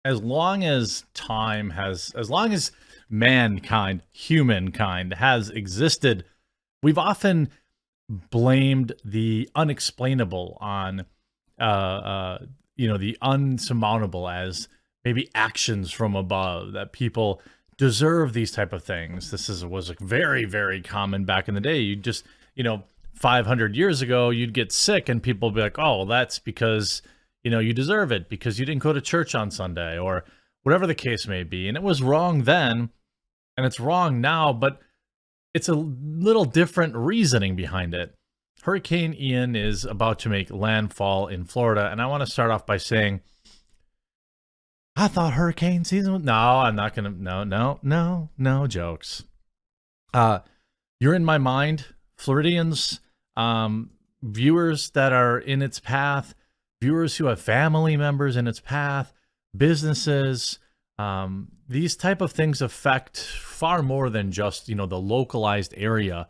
as long as as long as humankind has existed, we've often blamed the unexplainable on, the unsurmountable as maybe actions from above, that people deserve these type of things. Was very, very common back in the day. You just, 500 years ago, you'd get sick and people would be like, oh, well, that's because, you deserve it because you didn't go to church on Sunday or whatever the case may be. And it was wrong then and it's wrong now, but it's a little different reasoning behind it. Hurricane Ian is about to make landfall in Florida, and I want to start off by saying, I thought hurricane season was... No, I'm not going to... No jokes. You're in my mind, Floridians, viewers that are in its path, viewers who have family members in its path, businesses. These type of things affect far more than just, the localized area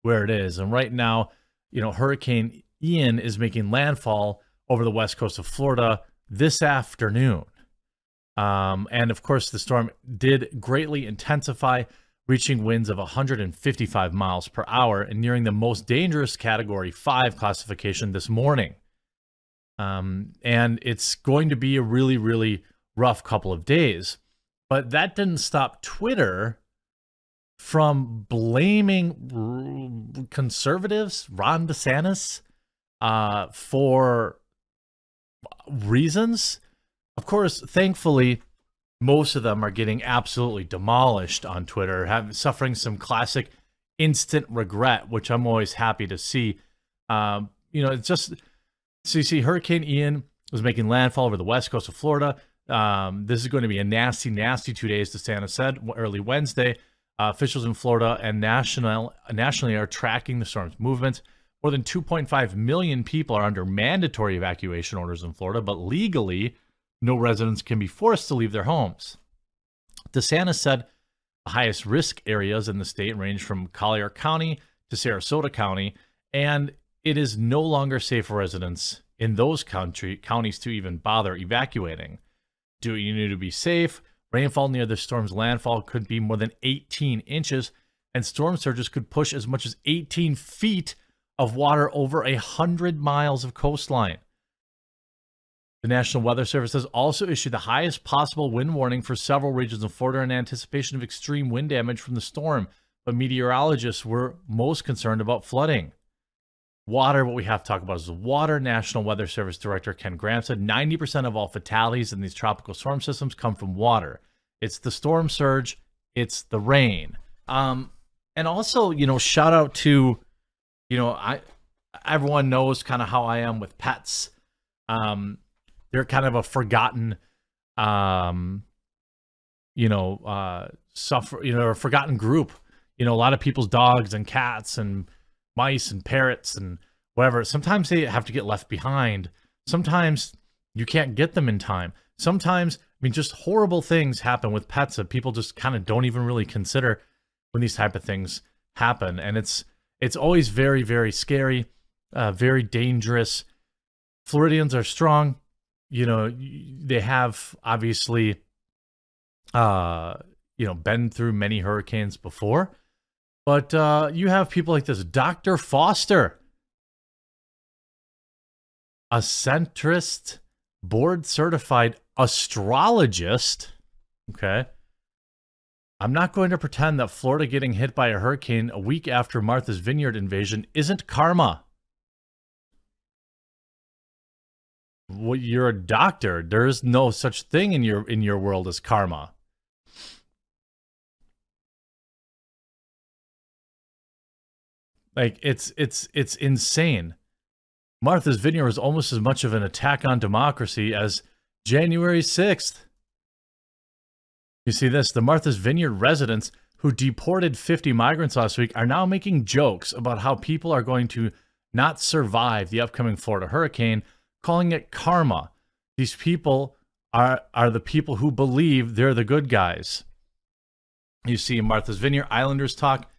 where it is. And right now, Hurricane Ian is making landfall over the west coast of Florida this afternoon. And of course, the storm did greatly intensify, reaching winds of 155 miles per hour and nearing the most dangerous Category 5 classification this morning. And it's going to be a really, really rough couple of days. But that didn't stop Twitter from blaming conservatives, Ron DeSantis, for reasons. Of course, thankfully, most of them are getting absolutely demolished on Twitter, suffering some classic instant regret, which I'm always happy to see. It's just, so you see, Hurricane Ian was making landfall over the west coast of Florida. This is going to be a nasty, nasty 2 days, DeSantis said, early Wednesday. Officials in Florida and nationally are tracking the storm's movements. More than 2.5 million people are under mandatory evacuation orders in Florida, but legally, no residents can be forced to leave their homes. DeSantis said the highest risk areas in the state range from Collier County to Sarasota County, and it is no longer safe for residents in those counties to even bother evacuating. Do you need to be safe? Rainfall near the storm's landfall could be more than 18 inches, and storm surges could push as much as 18 feet of water over 100 miles of coastline. The National Weather Service has also issued the highest possible wind warning for several regions of Florida in anticipation of extreme wind damage from the storm, but meteorologists were most concerned about flooding. Water, what we have to talk about is water. National Weather Service Director Ken Graham said 90% of all fatalities in these tropical storm systems come from water. It's the storm surge, it's the rain. And also, shout out to, everyone knows kind of how I am with pets. They're kind of a forgotten, a forgotten group. A lot of people's dogs and cats and mice and parrots and whatever. Sometimes they have to get left behind. Sometimes you can't get them in time. Sometimes, just horrible things happen with pets that people just kind of don't even really consider when these type of things happen. And it's always very, very scary, very dangerous. Floridians are strong. They have obviously, been through many hurricanes before. But you have people like this Dr. Foster, a centrist, board-certified astrologist. Okay. I'm not going to pretend that Florida getting hit by a hurricane a week after Martha's Vineyard invasion isn't karma. Well, you're a doctor. There's no such thing in your world as karma. Like, it's insane. Martha's Vineyard was almost as much of an attack on democracy as January 6th. You see this, the Martha's Vineyard residents who deported 50 migrants last week are now making jokes about how people are going to not survive the upcoming Florida hurricane, calling it karma. These people are the people who believe they're the good guys. You see Martha's Vineyard Islanders talk.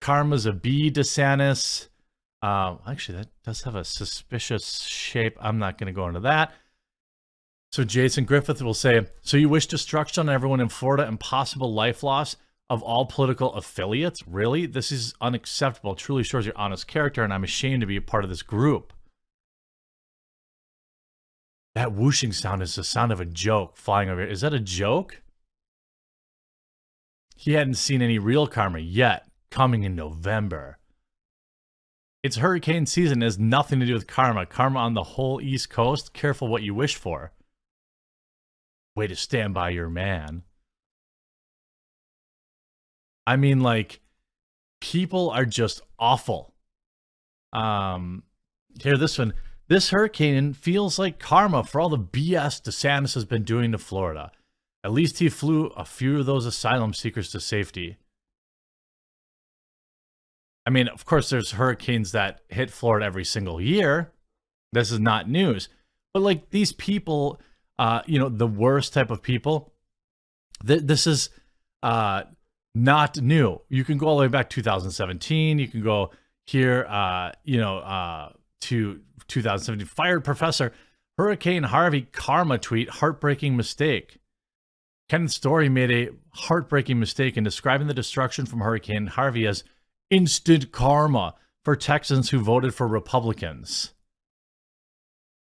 Karma's a bee, DeSantis. Actually, that does have a suspicious shape. I'm not going to go into that. So Jason Griffith will say, so you wish destruction on everyone in Florida and possible life loss of all political affiliates? Really? This is unacceptable. It truly shows your honest character, and I'm ashamed to be a part of this group. That whooshing sound is the sound of a joke flying over here. Is that a joke? He hadn't seen any real karma yet, coming in November. It's hurricane season. It has nothing to do with karma. Karma on the whole East Coast. Careful what you wish for. Way to stand by your man. I mean, like, people are just awful. Here, this one. This hurricane feels like karma for all the BS DeSantis has been doing to Florida. At least he flew a few of those asylum seekers to safety. I mean, of course, there's hurricanes that hit Florida every single year. This is not news. But, like, these people, the worst type of people, this is not new. You can go all the way back to 2017. You can go here, to 2017. Fired professor. Hurricane Harvey karma tweet. Heartbreaking mistake. Ken Story made a heartbreaking mistake in describing the destruction from Hurricane Harvey as instant karma for Texans who voted for Republicans.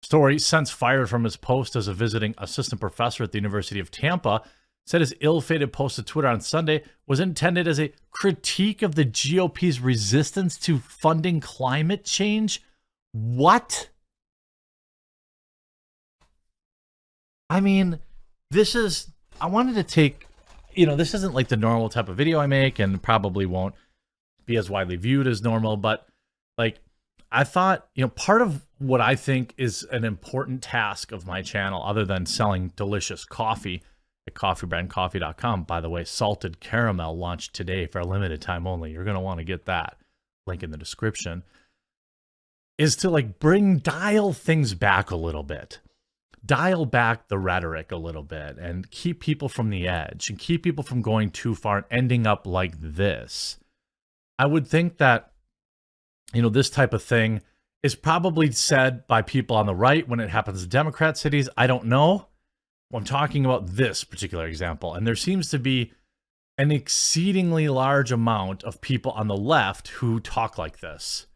Story, since fired from his post as a visiting assistant professor at the University of Tampa, said his ill-fated post to Twitter on Sunday was intended as a critique of the GOP's resistance to funding climate change. What? I mean, I wanted to take, this isn't like the normal type of video I make and probably won't be as widely viewed as normal, but like, I thought, part of what I think is an important task of my channel, other than selling delicious coffee at coffeebrandcoffee.com. By the way, salted caramel launched today for a limited time only. You're going to want to get that. Link in the description. Is to like dial things back a little bit. Dial back the rhetoric a little bit and keep people from the edge and keep people from going too far and ending up like this. I would think that, this type of thing is probably said by people on the right when it happens in Democrat cities. I don't know. I'm talking about this particular example. And there seems to be an exceedingly large amount of people on the left who talk like this,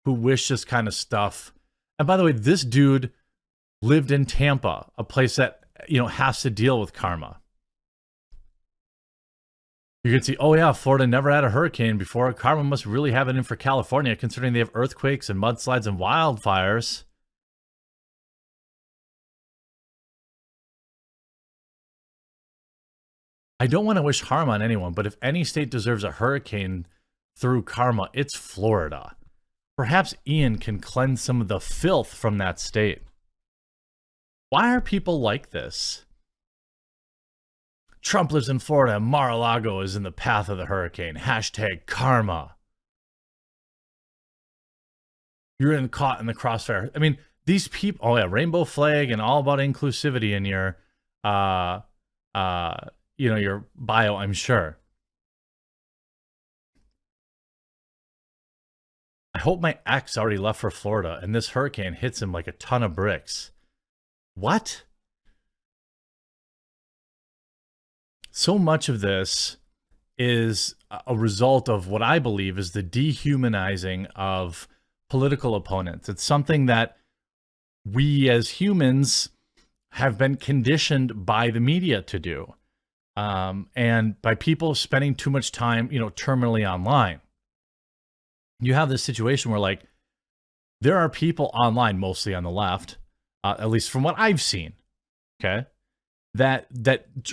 who wish this kind of stuff. And by the way, this dude lived in Tampa, a place that, has to deal with karma. You can see, oh yeah, Florida never had a hurricane before. Karma must really have it in for California, considering they have earthquakes and mudslides and wildfires. I don't want to wish harm on anyone, but if any state deserves a hurricane through karma, it's Florida. Perhaps Ian can cleanse some of the filth from that state. Why are people like this? Trump lives in Florida. Mar-a-Lago is in the path of the hurricane. Hashtag karma. You're caught in the crossfire. I mean, these people, oh yeah, rainbow flag and all about inclusivity in your, your bio, I'm sure. I hope my ex already left for Florida and this hurricane hits him like a ton of bricks. What? So much of this is a result of what I believe is the dehumanizing of political opponents. It's something that we as humans have been conditioned by the media to do. And by people spending too much time, terminally online. You have this situation where like, there are people online, mostly on the left, at least from what I've seen, okay, that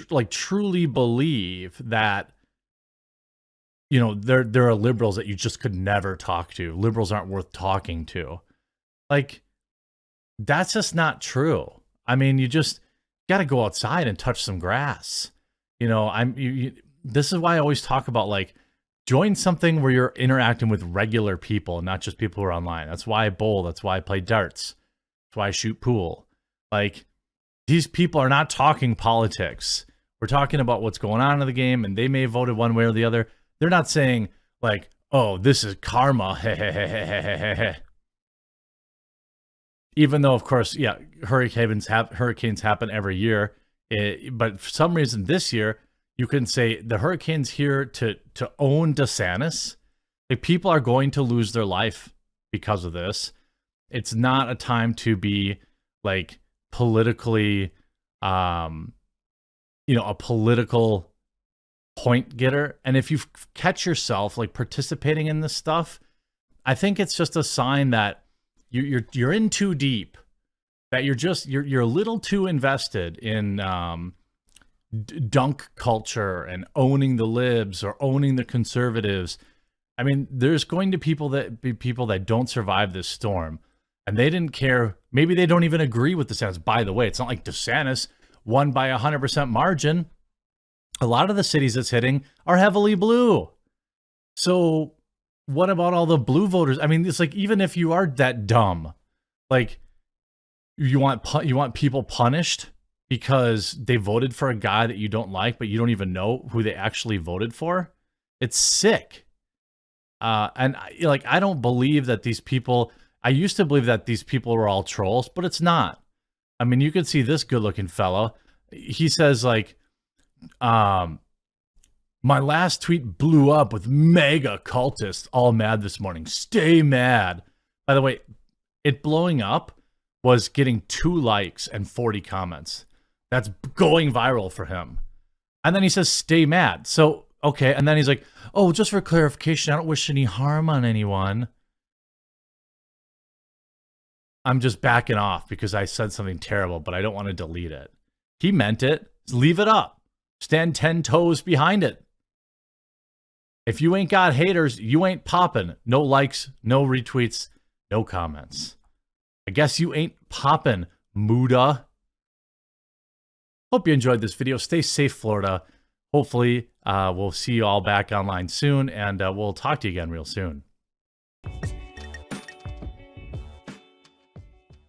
like truly believe that, there are liberals that you just could never talk to. Liberals aren't worth talking to. Like, that's just not true. I mean, you just got to go outside and touch some grass. This is why I always talk about like, join something where you're interacting with regular people, not just people who are online. That's why I bowl. That's why I play darts. That's why I shoot pool. Like, these people are not talking politics. We're talking about what's going on in the game, and they may have voted one way or the other. They're not saying like, oh, this is karma. even though, of course, yeah, hurricanes happen every year. But for some reason this year, you can say the hurricane's here to own DeSantis. Like, people are going to lose their life because of this. It's not a time to be like politically, a political point getter. And if you catch yourself like participating in this stuff, I think it's just a sign that you're in too deep, that you're a little too invested in dunk culture and owning the libs or owning the conservatives. I mean, there's going to be people that don't survive this storm, and they didn't care. Maybe they don't even agree with DeSantis. By the way, it's not like DeSantis won by 100% margin. A lot of the cities it's hitting are heavily blue. So what about all the blue voters? I mean, it's like, even if you are that dumb, like, you want people punished because they voted for a guy that you don't like, but you don't even know who they actually voted for. It's sick. And I don't believe that these people, I used to believe that these people were all trolls, but it's not. I mean, you could see this good looking fellow. He says like, my last tweet blew up with mega cultists all mad this morning. Stay mad. By the way, it blowing up was getting 2 likes and 40 comments. That's going viral for him. And then he says, stay mad. So, okay. And then he's like, oh, just for clarification, I don't wish any harm on anyone. I'm just backing off because I said something terrible, but I don't want to delete it. He meant it. Leave it up. Stand 10 toes behind it. If you ain't got haters, you ain't popping. No likes, no retweets, no comments. I guess you ain't popping, Muda. Hope you enjoyed this video. Stay safe, Florida. Hopefully, we'll see you all back online soon, and we'll talk to you again real soon.